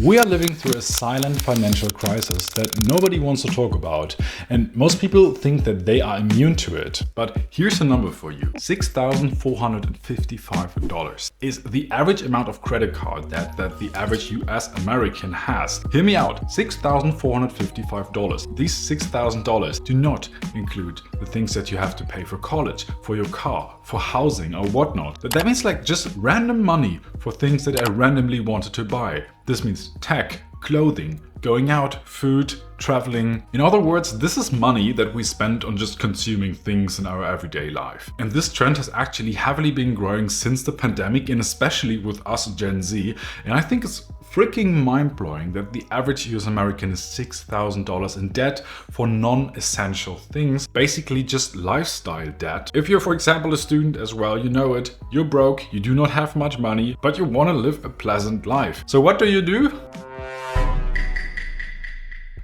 We are living through a silent financial crisis that nobody wants to talk about, and most people think that they are immune to it. But here's a number for you. $6,455 is the average amount of credit card debt that the average US American has. Hear me out, $6,455. These $6,000 do not include the things that you have to pay for college, for your car, for housing or whatnot. But that means like just random money for things that I randomly wanted to buy. This means tech, clothing, going out, food, traveling. In other words, this is money that we spend on just consuming things in our everyday life. And this trend has actually heavily been growing since the pandemic, and especially with us Gen Z. And I think it's freaking mind-blowing that the average US American is $6,000 in debt for non-essential things, basically just lifestyle debt. If you're, for example, a student as well, you know it, you're broke, you do not have much money, but you want to live a pleasant life. So what do?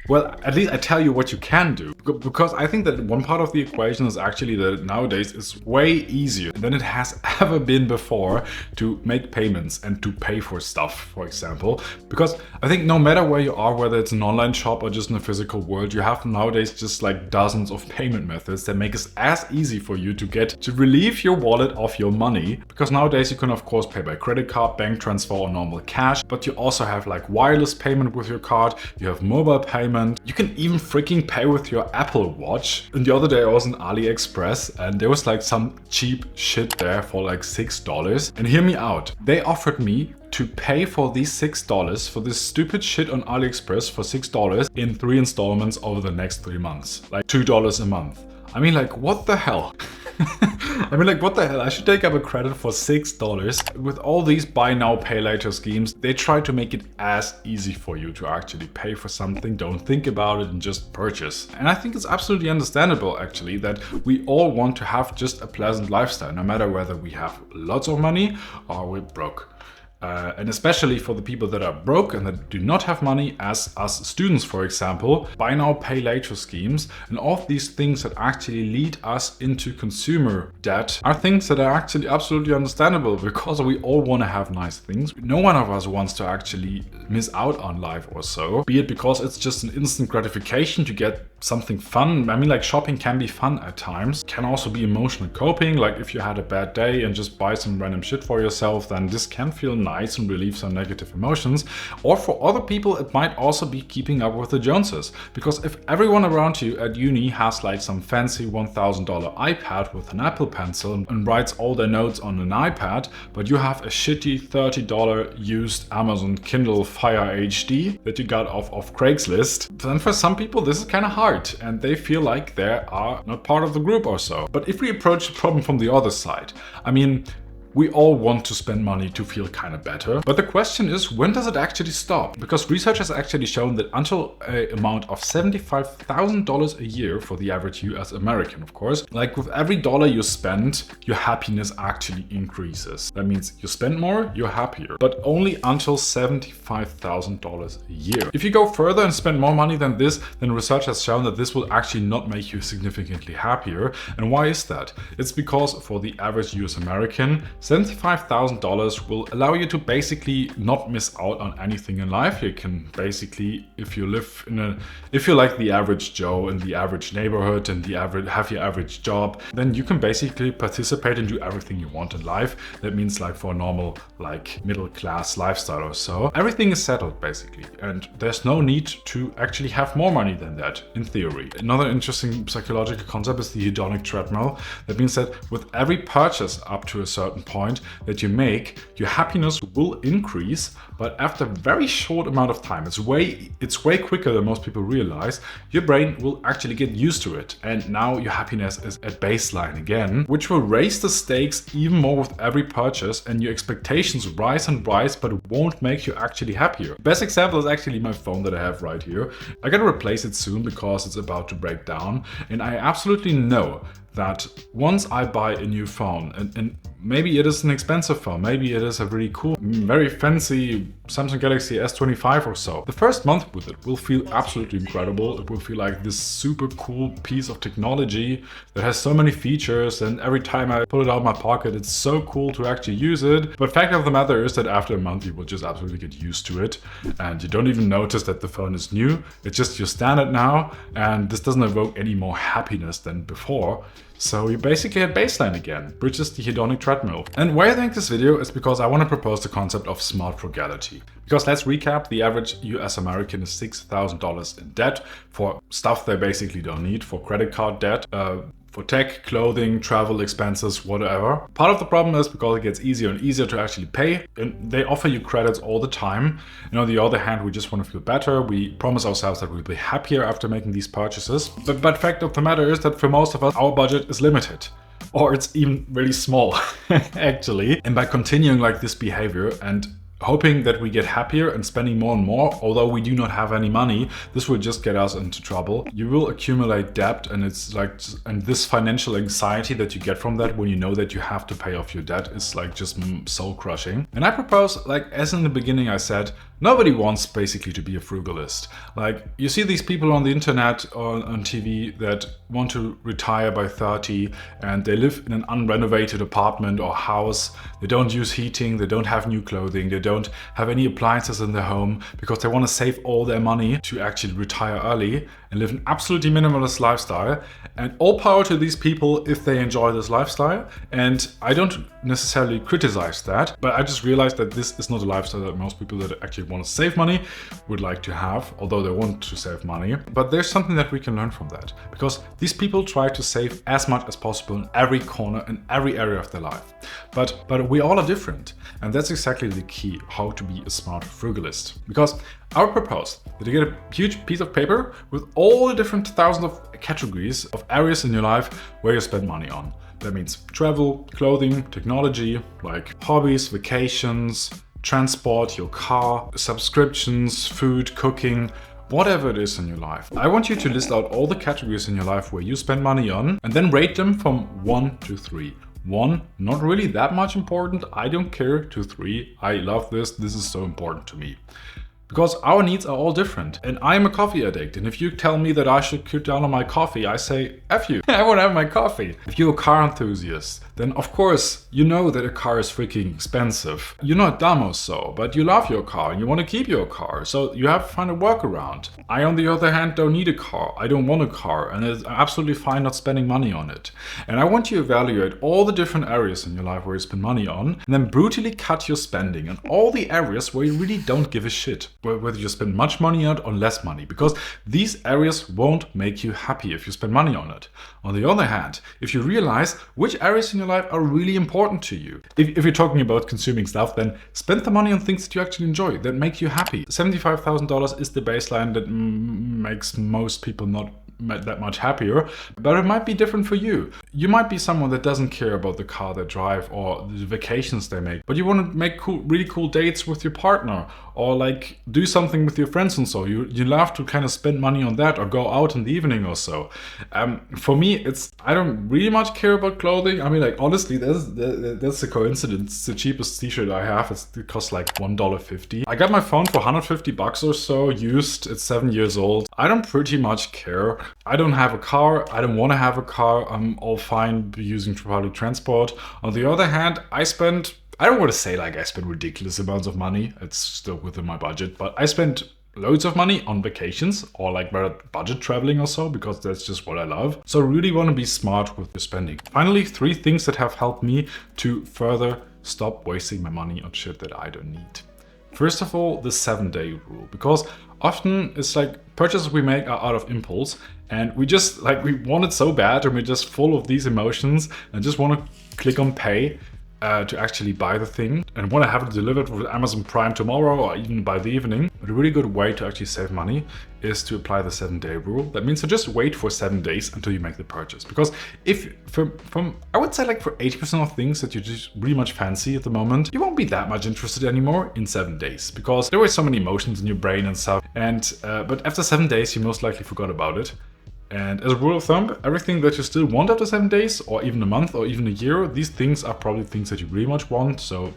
Well, at least I tell you what you can do, because I think that one part of the equation is actually that nowadays it's way easier than it has ever been before to make payments and to pay for stuff, for example. Because I think no matter where you are, whether it's an online shop or just in the physical world, you have nowadays just like dozens of payment methods that make it as easy for you to relieve your wallet of your money. Because nowadays you can of course pay by credit card, bank transfer or normal cash, but you also have like wireless payment with your card, you have mobile payment. You can even freaking pay with your Apple Watch. And the other day I was on AliExpress and there was like some cheap shit there for like $6. And hear me out. They offered me to pay for these $6 for this stupid shit on AliExpress for $6 in 3 installments over the next 3 months. Like $2 a month. I mean, like, what the hell? I should take up a credit for $6. With all these buy now, pay later schemes, they try to make it as easy for you to actually pay for something, don't think about it and just purchase. And I think it's absolutely understandable actually that we all want to have just a pleasant lifestyle, no matter whether we have lots of money or we're broke. And especially for the people that are broke and that do not have money, as us students, for example, buy now, pay later schemes and all of these things that actually lead us into consumer debt are things that are actually absolutely understandable, because we all want to have nice things. No one of us wants to actually miss out on life or so, be it because it's just an instant gratification to get something fun. I mean, like, shopping can be fun at times, can also be emotional coping. Like if you had a bad day and just buy some random shit for yourself, then this can feel nice and relieve some negative emotions. Or for other people it might also be keeping up with the Joneses, because if everyone around you at uni has like some fancy $1,000 iPad with an Apple Pencil and writes all their notes on an iPad, but you have a shitty $30 used Amazon Kindle Fire HD that you got off of Craigslist, then for some people this is kind of hard and they feel like they are not part of the group or so. But if we approach the problem from the other side, I mean, we all want to spend money to feel kind of better. But the question is, when does it actually stop? Because research has actually shown that until an amount of $75,000 a year for the average US American, of course, like with every dollar you spend, your happiness actually increases. That means you spend more, you're happier, but only until $75,000 a year. If you go further and spend more money than this, then research has shown that this will actually not make you significantly happier. And why is that? It's because for the average US American, $75,000 will allow you to basically not miss out on anything in life. You can basically, if you're like the average Joe in the average neighborhood and have your average job, then you can basically participate and do everything you want in life. That means like for a normal, like middle class lifestyle or so. Everything is settled basically, and there's no need to actually have more money than that in theory. Another interesting psychological concept is the Hedonic Treadmill. That means that with every purchase up to a certain point that you make, your happiness will increase, but after a very short amount of time, it's way quicker than most people realize, your brain will actually get used to it. And now your happiness is at baseline again, which will raise the stakes even more with every purchase, and your expectations rise and rise, but it won't make you actually happier. Best example is actually my phone that I have right here. I gotta replace it soon because it's about to break down, and I absolutely know that once I buy a new phone, and maybe it is an expensive phone, maybe it is a really cool, very fancy Samsung Galaxy S25 or so. The first month with it will feel absolutely incredible. It will feel like this super cool piece of technology that has so many features, and every time I pull it out of my pocket, it's so cool to actually use it. But fact of the matter is that after a month, you will just absolutely get used to it, and you don't even notice that the phone is new. It's just your standard now, and this doesn't evoke any more happiness than before. So we basically at baseline again, which is the hedonic treadmill. And why I think this video is because I want to propose the concept of smart frugality. Because let's recap, the average US American is $6,000 in debt for stuff they basically don't need, for credit card debt, for tech, clothing, travel expenses, whatever. Part of the problem is because it gets easier and easier to actually pay, and they offer you credits all the time. And on the other hand, we just want to feel better. We promise ourselves that we'll be happier after making these purchases. But fact of the matter is that for most of us, our budget is limited. Or it's even really small, actually. And by continuing like this behavior and hoping that we get happier and spending more and more, although we do not have any money, this will just get us into trouble. You will accumulate debt, and it's like, and this financial anxiety that you get from that when you know that you have to pay off your debt is like just soul crushing. And I propose, like as in the beginning I said, nobody wants basically to be a frugalist. Like you see these people on the internet or on TV that want to retire by 30 and they live in an unrenovated apartment or house. They don't use heating, they don't have new clothing, they don't have any appliances in their home because they want to save all their money to actually retire early and live an absolutely minimalist lifestyle. And all power to these people if they enjoy this lifestyle. And I don't necessarily criticize that, but I just realized that this is not a lifestyle that most people that actually want to save money would like to have, although they want to save money. But there's something that we can learn from that, because these people try to save as much as possible in every corner, in every area of their life. But we all are different, and that's exactly the key, how to be a smart frugalist. Because I would propose that you get a huge piece of paper with all the different thousands of categories of areas in your life where you spend money on. That means travel, clothing, technology, like hobbies, vacations, transport, your car, subscriptions, food, cooking, whatever it is in your life. I want you to list out all the categories in your life where you spend money on and then rate them from 1 to 3. 1, not really that much important, I don't care, to 3, I love this is so important to me. Because our needs are all different. And I'm a coffee addict. And if you tell me that I should cut down on my coffee, I say, F you, I won't have my coffee. If you're a car enthusiast, then of course, you know that a car is freaking expensive. You're not dumb or so, but you love your car and you want to keep your car. So you have to find a workaround. I, on the other hand, don't need a car. I don't want a car. And it's absolutely fine not spending money on it. And I want you to evaluate all the different areas in your life where you spend money on, and then brutally cut your spending on all the areas where you really don't give a shit. Whether you spend much money on it or less money, because these areas won't make you happy if you spend money on it. On the other hand, if you realize which areas in your life are really important to you, if you're talking about consuming stuff, then spend the money on things that you actually enjoy, that make you happy. $75,000 is the baseline that makes most people not that much happier, but it might be different for you. You might be someone that doesn't care about the car they drive or the vacations they make, but you want to make really cool dates with your partner, or like do something with your friends and so. You love to kind of spend money on that or go out in the evening or so. For me, I don't really much care about clothing. I mean, like honestly, that's a coincidence. It's the cheapest t-shirt I have. It costs like $1.50. I got my phone for $150 or so used. It's 7 years old. I don't pretty much care. I don't have a car. I don't want to have a car. I'm all fine using public transport. On the other hand, I don't want to say like I spend ridiculous amounts of money. It's still within my budget, but I spend loads of money on vacations or like budget traveling or so, because that's just what I love. So really want to be smart with your spending. Finally, 3 things that have helped me to further stop wasting my money on shit that I don't need. First of all, the 7-day rule, because often it's like purchases we make are out of impulse and we just like, we want it so bad and we're just full of these emotions and just want to click on pay to actually buy the thing and want to have it delivered with Amazon Prime tomorrow or even by the evening. But a really good way to actually save money is to apply the 7-day rule. That means to just wait for 7 days until you make the purchase. Because if I would say like for 80% of things that you just really much fancy at the moment, you won't be that much interested anymore in 7 days, because there were so many emotions in your brain and stuff. And but after 7 days, you most likely forgot about it. And as a rule of thumb, everything that you still want after 7 days, or even a month, or even a year, these things are probably things that you really much want. So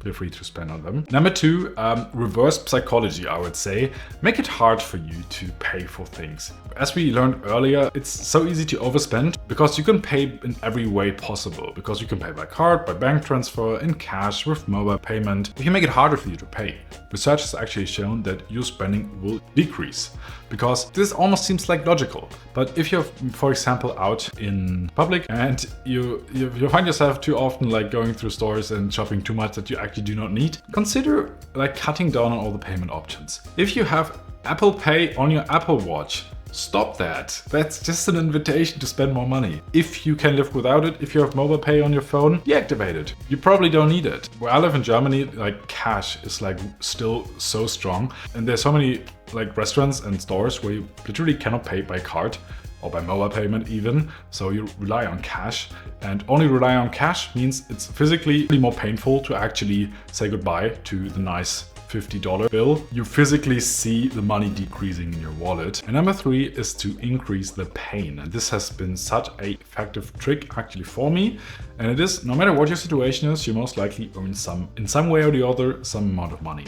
feel free to spend on them. Number 2, reverse psychology, I would say. Make it hard for you to pay for things. As we learned earlier, it's so easy to overspend because you can pay in every way possible. Because you can pay by card, by bank transfer, in cash, with mobile payment. If you make it harder for you to pay, research has actually shown that your spending will decrease. Because this almost seems like logical. But if you're, for example, out in public and you find yourself too often like going through stores and shopping too much that you actually do not need, consider like cutting down on all the payment options. If you have Apple Pay on your Apple Watch, stop that. That's just an invitation to spend more money. If you can live without it, if you have mobile pay on your phone, deactivate it. You probably don't need it. Where I live in Germany, like cash is like still so strong. And there's so many like restaurants and stores where you literally cannot pay by card or by mobile payment even. So you rely on cash, and only rely on cash means it's physically more painful to actually say goodbye to the nice $50 bill. You physically see the money decreasing in your wallet. And number 3 is to increase the pain. And this has been such an effective trick actually for me. And it is, no matter what your situation is, you most likely earn in some way or the other, some amount of money.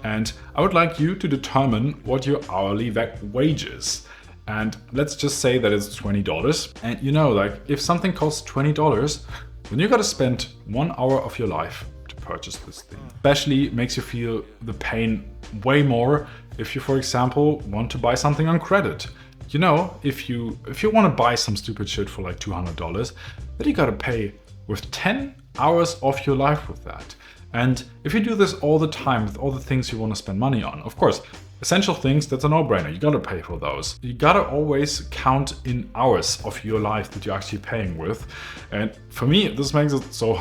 And I would like you to determine what your hourly wage is. And let's just say that it's $20. And you know, like if something costs $20, then you gotta spend 1 hour of your life purchase this thing. Especially makes you feel the pain way more if you, for example, want to buy something on credit. You know, if you want to buy some stupid shit for like $200, then you gotta pay with 10 hours of your life with that. And if you do this all the time with all the things you want to spend money on, of course, essential things, that's a no-brainer. You gotta pay for those. You gotta always count in hours of your life that you're actually paying with. And for me, this makes it so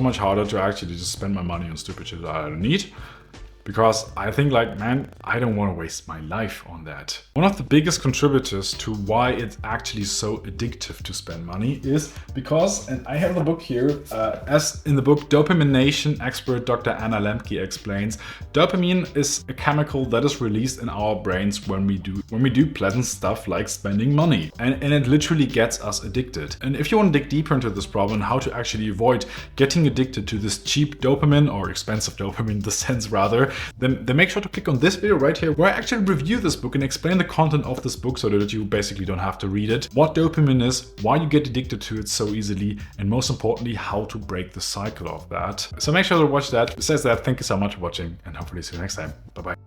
much harder to actually just spend my money on stupid shit that I don't need. Because I think like, man, I don't want to waste my life on that. One of the biggest contributors to why it's actually so addictive to spend money is because, and I have the book here, as in the book Dopamine Nation expert Dr. Anna Lemke explains, dopamine is a chemical that is released in our brains when we do pleasant stuff like spending money. And it literally gets us addicted. And if you want to dig deeper into this problem, how to actually avoid getting addicted to this cheap dopamine, or expensive dopamine in the sense rather, then make sure to click on this video right here where I actually review this book and explain the content of this book so that you basically don't have to read it, what dopamine is, why you get addicted to it so easily, and most importantly, how to break the cycle of that. So make sure to watch that. Besides that, thank you so much for watching, and hopefully see you next time. Bye bye.